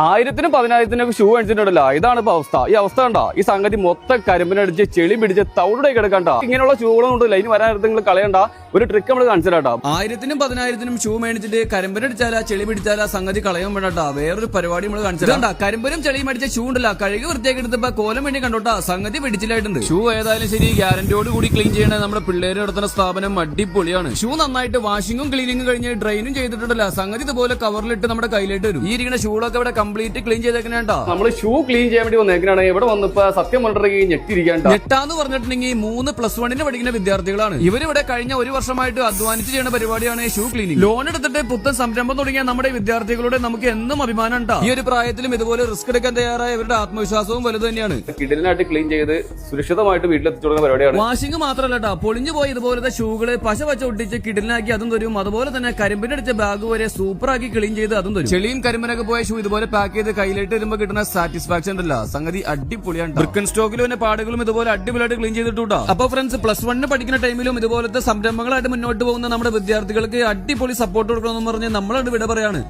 1000-നും 10,000-നും shoe മേടിച്ചിട്ടുണ്ടല്ലോ. ഇതാണ് ഇപ്പൊ അവസ്ഥ. ഈ അവസ്ഥ കണ്ട, ഈ സംഗതി മൊത്തം കരിമ്പിനടിച്ച് ചെളി പിടിച്ച് തവിടെ കിടക്കണ്ട. ഇങ്ങനെയുള്ള ഷൂകളൊന്നും ഉണ്ടല്ലോ, ഇനി വരാൻ നിങ്ങൾ കളയണ്ട. ഒരു ട്രിക്ക് നമ്മൾ കാണിച്ചിട്ടാ. 1000-നും 10,000-നും ഷൂ മേടിച്ചിട്ട് കരിമ്പിനടിച്ചാലാ ചെളി പിടിച്ചാലാ സംഗതി കളയാൻ വേണ്ടാ. വേറൊരു പരിപാടി നമ്മൾ കാണിച്ചിട്ടാ. കരിമ്പനും ചെളിയും അടിച്ച ഷൂ ഉണ്ടല്ല, കഴുകി വൃത്തിയാക്കി എടുത്തപ്പോ കോലം വേണ്ടി കണ്ടോട്ടാ. സംഗതി പിടിച്ചിലായിട്ടുണ്ട്. ഷൂ ഏതായാലും ശരി, ഗ്യാരന്റിയോട് കൂടി ക്ലീൻ ചെയ്യണ നമ്മുടെ പിള്ളേര് നടത്തുന്ന സ്ഥാപനം അടിപൊളിയാണ്. ഷൂ നന്നായിട്ട് വാഷിങ്ങും ക്ലീനിങ്ങും കഴിഞ്ഞ് ഡ്രെയിനും ചെയ്തിട്ടുണ്ടല്ല. സംഗതി ഇതുപോലെ കവറിലിട്ട് നമ്മുടെ കയ്യിലിട്ട് വരും. ഈ ഇരിക്കുന്ന ഷൂകളൊക്കെ ഇവിടെ കംപ്ലീറ്റ് ക്ലീൻ ചെയ്തേക്കണേട്ടാ. നമ്മൾ ഷൂ ക്ലീൻ ചെയ്യാൻ വേണ്ടി വന്നേക്കാണ്. ഇവിടെ വന്നപ്പോ സത്യം പറഞ്ഞിട്ടുണ്ടെങ്കിൽ ഞെട്ടിരിക്കാണ്ട്. ഞെട്ടാന്ന് പറഞ്ഞിട്ടുണ്ടെങ്കിൽ 3 +1 പഠിക്കുന്ന വിദ്യാർത്ഥികളാണ്. ഇവരിവിടെ കഴിഞ്ഞ 1 വർഷമായിട്ട് അധ്വാനിച്ച് ചെയ്യുന്ന പരിപാടിയാണ് ഷൂ ക്ലീനിങ്. ലോൺ എടുത്തിട്ട് പുത്തൻ സംരംഭം തുടങ്ങിയ നമ്മുടെ വിദ്യാർത്ഥികളുടെ നമുക്ക് എന്നും അഭിമാനം ഉണ്ടാ. ഈ ഒരു പ്രായത്തിലും ഇതുപോലെ റിസ്ക് എടുക്കാൻ തയ്യാറായ ഇവരുടെ ആത്മവിശ്വാസവും വലുത് തന്നെയാണ്. കിടലിനായിട്ട് ക്ലീൻ ചെയ്ത് സുരക്ഷിതമായിട്ട് വീട്ടിലെത്തിച്ചുകൊടുക്കുന്ന പരിപാടിയാണ്. വാഷിംഗ് മാത്രമല്ല, പൊളിഞ്ഞു പോയി ഇതുപോലത്തെ ഷൂകള് പശ വച്ച ഒട്ടിച്ച് കിടലിനാക്കി അതും തരും. അതുപോലെ തന്നെ കരിമ്പിനടിച്ച ബാഗ് വരെ സൂപ്പറാക്കി ക്ലീൻ ചെയ്ത് അതും തരും. ചെളിയും കരിമ്പിനൊക്കെ പോയ ഷൂ ഇതുപോലെ പാക്ക് ചെയ്ത് കയ്യിലിട്ട് വരുമ്പോ കിട്ടുന്ന സാറ്റിസ്ഫാക്ഷൻ ഉണ്ടല്ല, സംഗതി അടിപൊളിയാണ്. ബ്രിക്കൻ സ്റ്റോക്കിലും പിന്നെ പാടുകളും ഇതുപോലെ അടിപൊളിയായിട്ട് ക്ലീൻ ചെയ്തിട്ടുണ്ടാ. അപ്പൊ ഫ്രണ്ട്സ്, +1 പഠിക്കുന്ന ടൈമിലും ഇതുപോലത്തെ സംരംഭങ്ങളായിട്ട് മുന്നോട്ട് പോകുന്ന നമ്മുടെ വിദ്യാർത്ഥികൾക്ക് അടിപൊളി സപ്പോർട്ട് കൊടുക്കണമെന്ന് പറഞ്ഞ് നമ്മളോട് വിട പറയാണ്.